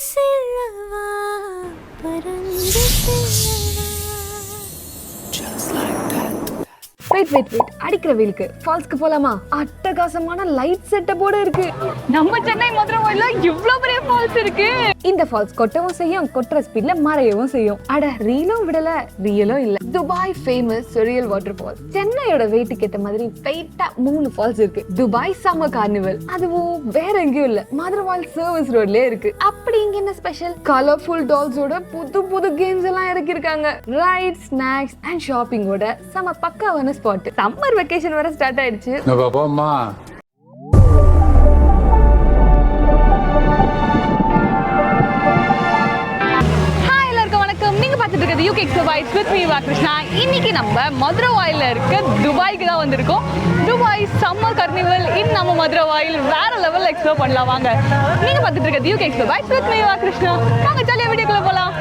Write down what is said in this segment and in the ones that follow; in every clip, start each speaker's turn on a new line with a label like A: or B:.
A: செல்லவா பறந்து செல்லவா just like that. வெயிட் அடிக்கிற வெயிலுக்கு ஃபால்ஸ்க்கு போலாமா? அட்டகாசமான லைட் செட்டப்போட இருக்கு.
B: நம்ம சென்னை மதுரவாயில இவ்ளோ பெரிய ஃபால்ஸ் இருக்கு.
A: இந்த ஃபால்ஸ் கொட்டவும் செய்யும், கொட்டுற ஸ்பீட்ல மறையவும் செய்யும். அட ரீலும் விடல, ரியலும் இல்ல. Dubai famous real water falls. சென்னையோட வெயிட்டுக்கு ஏத்த மாதிரி வெயிட்டா 3 ஃபால்ஸ் இருக்கு. துபாய் சம்மர் கார்னிவல், அதுவும் வேற எங்கேயும் இல்ல, மதுரவாயில் சர்வீஸ் ரோட்லயே இருக்கு. அப்படி இங்க என்ன ஸ்பெஷல்? கலர்ஃபுல் டால்ஸோட புது கேம்ஸ் எல்லாம் இறக்கிருக்காங்க. ரைட், ஸ்நாக்ஸ் அண்ட் ஷாப்பிங்கோட செம பக்காவான ஸ்பாட். சம்மர் வெக்கேஷன் வர ஸ்டார்ட் ஆயிடுச்சு. இன்னைக்கு நம்ம மதுரவாயில இருக்க துபாய்க்கு தான் வந்திருக்கோம். துபாய் சம்மர் கார்னிவல் இன் நம்ம மதுரவாயில் வேற லெவல்ல எக்ஸ்ப்ளோர் பண்ணலாம். வாங்க, நீங்க பார்த்துட்டு இருக்கிறது UK explore with me Krishna. வாங்க ஜாலியா வீடியோக்குள்ள போலாம்.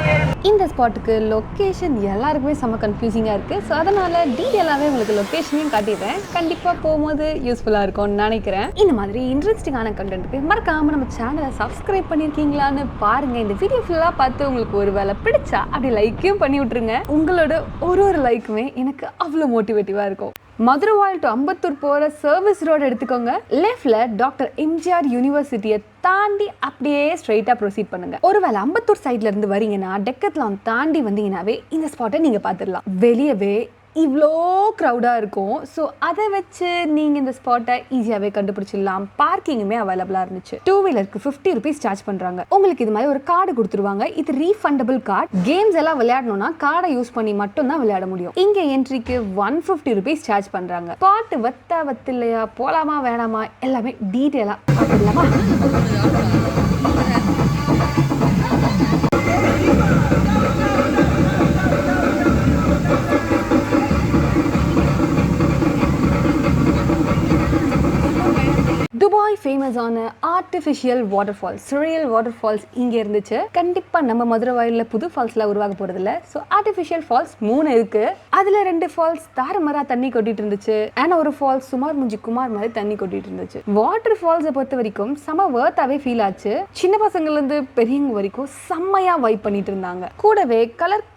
A: இந்த ஸ்பாட்டுக்கு லொகேஷன் எல்லாருக்குமே செம்ம கன்ஃபியூசிங்கா இருக்கு. ஸோ அதனால டீட்டெயிலாவே உங்களுக்கு லொகேஷனையும் காட்டிடுறேன். கண்டிப்பா போகும்போது யூஸ்ஃபுல்லா இருக்கும்னு நினைக்கிறேன். இந்த மாதிரி இன்ட்ரெஸ்டிங்கான கண்டென்ட்க்கு மறக்காம நம்ம சேனலை சப்ஸ்கிரைப் பண்ணிருக்கீங்களான்னு பாருங்க. இந்த வீடியோ ஃபுல்லா பார்த்து உங்களுக்கு ஒரு வேலை பிடிச்சா அப்படி லைக்கையும் பண்ணி விட்டுருங்க. உங்களோட ஒரு லைக்குமே எனக்கு அவ்வளோ மோட்டிவேட்டிவா இருக்கும். மதுரவாயில் டு அம்பத்தூர் போற சர்வீஸ் ரோடு எடுத்துக்கோங்க. லெஃப்ட்ல டாக்டர் M.G.R யூனிவர்சிட்டியை தாண்டி அப்படியே ஸ்ட்ரைட்டா ப்ரொசீட் பண்ணுங்க. ஒருவேளை அம்பத்தூர் சைட்ல இருந்து வரீங்கன்னா டெக்கத்லான் தாண்டி வந்தீங்கன்னாவே இந்த ஸ்பாட்டை நீங்க பார்த்துடலாம். வெளியவே இவ்வளோ க்ரௌடாக இருக்கும். ஸோ அதை வச்சு நீங்கள் இந்த ஸ்பாட்டை ஈஸியாகவே கண்டுபிடிச்சிடலாம். பார்க்கிங்குமே அவைலபிளாக இருந்துச்சு. 2 வீலருக்கு 50 rupees சார்ஜ் பண்ணுறாங்க. உங்களுக்கு இது மாதிரி ஒரு கார்டு கொடுத்துருவாங்க. இது ரீஃபண்டபிள் கார்டு. கேம்ஸ் எல்லாம் விளையாடணும்னா கார்டை யூஸ் பண்ணி மட்டும்தான் விளையாட முடியும். இங்கே என்ட்ரிக்கு 150 rupees சார்ஜ் பண்ணுறாங்க. ஸ்பாட்டு வத்து இல்லையா, போகலாமா வேணாமா, எல்லாமே டீட்டெயிலாக பார்த்துடலாமா? துபாய் ஃபேமஸான artificial water falls, real water falls இங்கே இருந்துச்சு. கண்டிப்பாக நம்ம மதுரவாயிலில் புது ஃபால்ஸ்லாம் உருவாக போகிறதில்ல. ஸோ ஆர்டிஃபிஷியல் ஃபால்ஸ் 3 இருக்கு. அதில் 2 ஃபால்ஸ் தாரமரா தண்ணி கொட்டிட்டு இருந்துச்சு. ஆனால் ஒரு ஃபால்ஸ் சுமார் முஞ்சி குமார் மாதிரி தண்ணி கொட்டிட்டு இருந்துச்சு. வாட்டர் ஃபால்ஸை பொறுத்த வரைக்கும் செம வர்த்தாவே ஃபீல் ஆச்சு. சின்ன பசங்கள்லேருந்து பெரியவங்க வரைக்கும் செம்மையாக வைப் பண்ணிட்டு இருந்தாங்க. கூடவே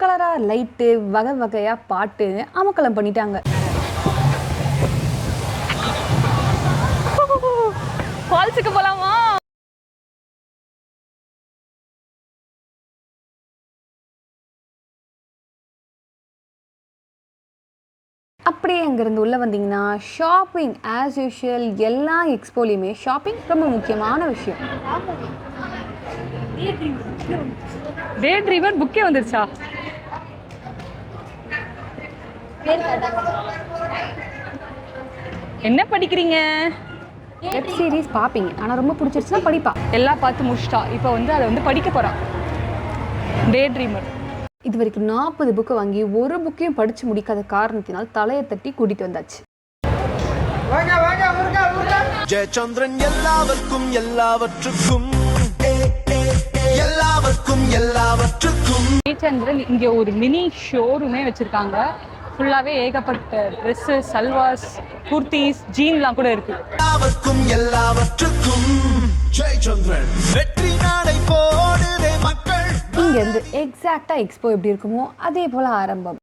A: கலரா லைட்டு, வகையாக பாட்டு அமக்கலம் பண்ணிட்டாங்க.
B: ஃபால்ஸுக்கு போலாமா?
A: அப்படியே அங்கேருந்து உள்ளே வந்தீங்கன்னா ஷாப்பிங் ஆஸ் யூஷுவல். எல்லா எக்ஸ்போலையுமே ஷாப்பிங் ரொம்ப முக்கியமான விஷயம்.
B: டே ட்ரீவர் புக்கே வந்துருச்சா? என்ன படிக்கிறீங்க?
A: வெப் சீரிஸ் பார்ப்பீங்க, ஆனால் ரொம்ப பிடிச்சிருச்சுன்னா படிப்பா.
B: எல்லாம் பார்த்து முடிச்சிட்டா. இப்போ அதை படிக்க போகிறான். டே ட்ரீமர்.
A: இது வரைக்கும் 40 புக்கு வாங்கி ஒரு புக்கையும் படித்து முடிக்காத காரணத்தினால் தலையை தட்டி கூட்டிட்டு வந்தாச்சு.
C: ஜெயச்சந்திரன் எல்லாவர்க்கும்
B: ஜெயச்சந்திரன் இங்கே ஒரு மினி ஷோரூமே வச்சிருக்காங்க. ஃபுல்லாவே ஏகப்பட்ட ட்ரெஸ்ஸு, சல்வாஸ், குர்த்திஸ், ஜீன்லாம் கூட இருக்கு.
C: எல்லாவற்றுக்கும் ஜெயச்சந்திரன் வெற்றி நாடை போடுதே மக்கள்.
A: இங்க இருந்து எக்ஸாக்டா எக்ஸ்போ எப்படி இருக்குமோ அதே போல ஆரம்பம்.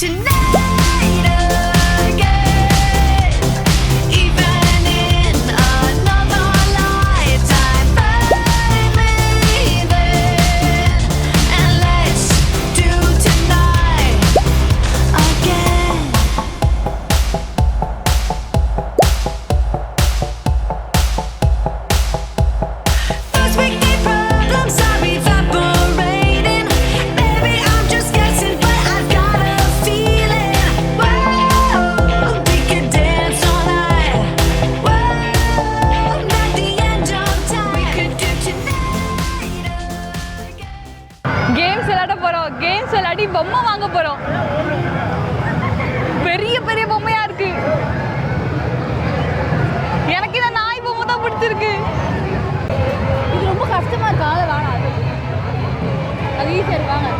D: Tonight
A: பொம்மை வாங்க போறோம். பெரிய பெரிய பொம்மையா இருக்கு. எனக்கு இந்த நாய் பொம்மை தான் பிடிச்சிருக்கு.
B: இது ரொம்ப கஷ்டமா இருக்கு. ஆள வேணாம். அது ஈஸியா இருக்காங்க.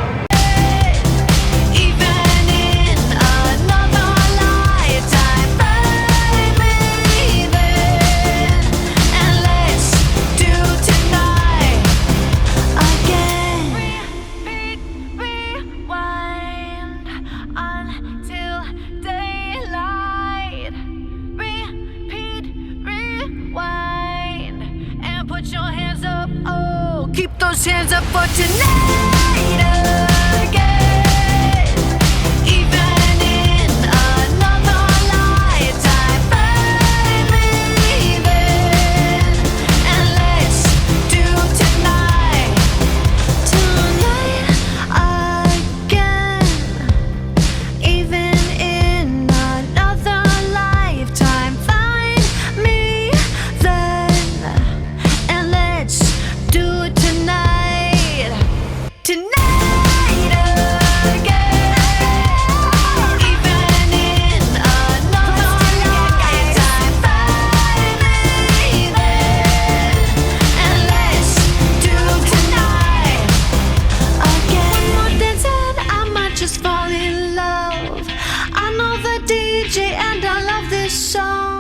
D: Keep those hands up for tonight again. Even in another lifetime, find me then, and let's do tonight again. Even in another lifetime, find me then, and let's do it tonight again. Even in another lifetime, find me then, and let's do tonight again. One more dance and I might just fall in love. I know the DJ and I love this song.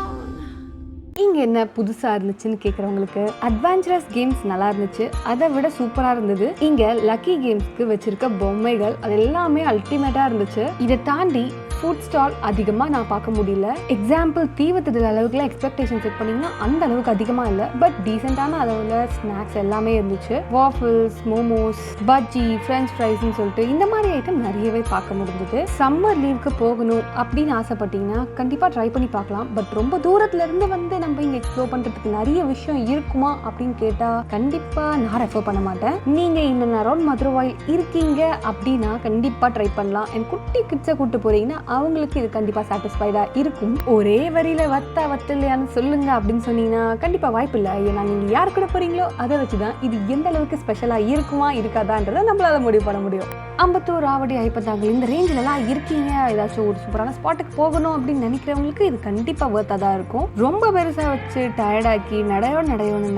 E: இங்கே என்ன புதுசாக இருந்துச்சுன்னு கேட்குறவங்களுக்கு adventurous games நல்லா இருந்துச்சு. அதை விட சூப்பராக இருந்தது இங்கே லக்கி கேம்ஸ்க்கு வச்சிருக்க பொம்மைகள். அது எல்லாமே அல்டிமேட்டாக இருந்துச்சு. இதை தாண்டி ஃபுட் ஸ்டால் அதிகமாக நான் பார்க்க முடியல. எக்ஸாம்பிள் தீவத்துதல் அளவுக்குலாம் எக்ஸ்பெக்டேஷன் செட் பண்ணிங்கன்னா அந்த அளவுக்கு அதிகமாக இல்லை. பட் டீசெண்டான அளவில் ஸ்நாக்ஸ் எல்லாமே இருந்துச்சு. வாஃபிள்ஸ், மோமோஸ், பஜ்ஜி, ஃப்ரெஞ்ச் ஃப்ரைஸ்ன்னு சொல்லிட்டு இந்த மாதிரி ஐட்டம் நிறையவே பார்க்க முடிஞ்சது. சம்மர் லீவுக்கு போகணும் அப்படின்னு ஆசைப்பட்டீங்கன்னா கண்டிப்பாக ட்ரை பண்ணி பார்க்கலாம். பட் ரொம்ப தூரத்துலேருந்து வந்து நம்ம இங்கே எக்ஸ்ப்ளோர் பண்ணுறதுக்கு நிறைய விஷயம் இருக்குமா அப்படின்னு கேட்டால் கண்டிப்பாக நான் ரெஃபர் பண்ண மாட்டேன். நீங்கள் இந்த அரௌண்ட் மதுரவாயில் இருக்கீங்க அப்படின்னா கண்டிப்பாக ட்ரை பண்ணலாம். என் குட்டி கிட்ஸை கூப்பிட்டு போகிறீங்கன்னா அவங்களுக்கு இது கண்டிப்பாக சாட்டிஸ்ஃபைடாக இருக்கும். ஒரே வரியில வத்தலையான்னு சொல்லுங்க அப்படின்னு சொன்னீங்கன்னா கண்டிப்பாக வாய்ப்பு இல்லை. ஏன்னா நீங்கள் யார் கூட போகிறீங்களோ அதை வச்சு தான் இது எந்த அளவுக்கு ஸ்பெஷலாக இருக்குமா இருக்காதான்றதை நம்மளால முடிவு பண்ண முடியும். அம்பத்தூர், ஆவடி, ஐப்பத்தாங்கல் இந்த ரேஞ்சிலலாம் இருக்கீங்க, ஏதாச்சும் ஒரு சூப்பரான ஸ்பாட்டுக்கு போகணும் அப்படின்னு நினைக்கிறவங்களுக்கு இது கண்டிப்பாக ஒர்த்தாக தான் இருக்கும். ரொம்ப பெருசாக வச்சு டயர்டாக்கி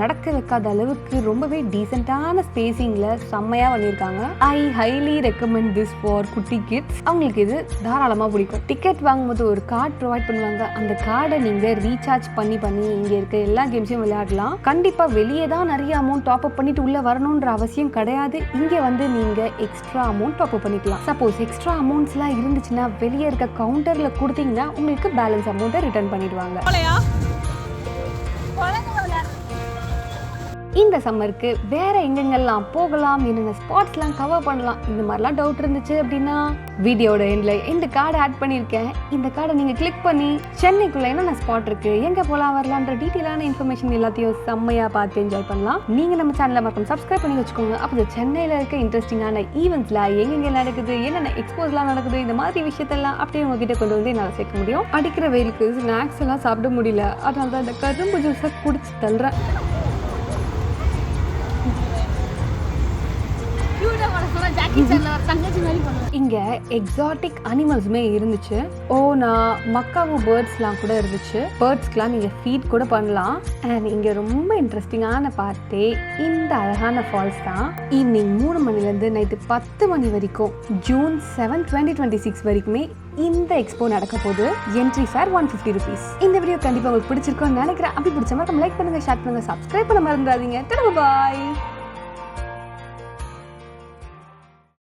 E: நடக்க வைக்காத அளவுக்கு ரொம்பவே டீசெண்டான ஸ்பேசிங்கில் செம்மையாக பண்ணியிருக்காங்க. ஐ ஹைலி ரெக்கமெண்ட் திஸ் ஃபார் குட்டி கிட்ஸ். அவங்களுக்கு இது தாராளமாக பிடிக்கும். டிக்கெட் வாங்கும்போது ஒரு கார்டு ப்ரொவைட் பண்ணுவாங்க. அந்த கார்டை நீங்கள் ரீசார்ஜ் பண்ணி இங்கே இருக்க எல்லா கேம்ஸையும் விளையாடலாம். கண்டிப்பாக வெளியே தான் நிறைய அமௌண்ட் டாப் அப் பண்ணிட்டு உள்ளே வரணுன்ற அவசியம் கிடையாது. இங்கே வந்து நீங்கள் எக்ஸ்ட்ரா அமௌண்ட் டாப் அப் பண்ணிக்கலாம். சப்போஸ் எக்ஸ்ட்ரா அமௌண்ட்ஸ்லாம் இருந்துச்சுன்னா வெளியே இருக்க கவுண்டரில் கொடுத்தீங்கன்னா உங்களுக்கு பேலன்ஸ் அமௌண்ட்டை ரிட்டர்ன் பண்ணிடுவாங்க. இந்த சம்மருக்கு வேற எங்கெங்கெல்லாம் போகலாம், என்னென்ன ஸ்பாட்ஸ்லாம் கவர் பண்ணலாம், இந்த மாதிரிலாம் டவுட் இருந்துச்சு அப்படின்னா வீடியோட எண்ட் கார்டை ஆட் பண்ணியிருக்கேன். இந்த கார்டை நீங்கள் கிளிக் பண்ணி சென்னைக்குள்ள என்னென்ன ஸ்பாட் இருக்கு, எங்கே போகலாம் வரலான்ற டீட்டெயிலான இன்ஃபர்மேஷன் எல்லாத்தையும் செம்மையாக பார்த்து என்ஜாய் பண்ணலாம். நீங்கள் நம்ம சேனலை மறக்காம சப்ஸ்கிரைப் பண்ணி வச்சுக்கோங்க. அப்போ சென்னையில் இருக்க இன்ட்ரெஸ்டிங்கான ஈவெண்ட்ஸ்லாம் எங்கெங்கே நடக்குது, என்னென்ன எக்ஸ்போஸ்லாம் நடக்குது, இந்த மாதிரி விஷயத்தெல்லாம் அப்படியே உங்ககிட்ட கொண்டு வந்து என்னால் சேர்க்க முடியும். அடிக்கிற வெயிலுக்கு ஸ்நாக்ஸ் எல்லாம் சாப்பிட முடியல, அதனால தான் இந்த கரும்பு ஜூஸை குடிச்சு தள்ளுறேன். இங்க எக்ஸாட்டிக் அனிமல்ஸுமே இருந்துச்சு. ஓனா, மக்காவு பேர்ட்ஸ்லாம் கூட இருந்துச்சு. பேர்ட்ஸ்க்குலாம் நீங்க ஃபீட் கூட பண்ணலாம். அண்ட் இங்க ரொம்ப இன்ட்ரெஸ்டிங்கான பார்ட்டே இந்த அழகான ஃபால்ஸ் தான். ஈவினிங் 3 மணிலேருந்து நைட்டு 10 மணி வரைக்கும் ஜூன் 7, 2026 வரைக்குமே இந்த எக்ஸ்போ நடக்க போது. Entry fare 150 rupees. இந்த வீடியோ கண்டிப்பாக உங்களுக்கு பிடிச்சிருக்கும்னு நினைக்கிறேன். அப்படி பிடிச்ச மாதிரி லைக் பண்ணுங்க, ஷேர் பண்ணுங்க, சப்ஸ்கிரைப் பண்ண மறந்துடாதீங்க. பாய்.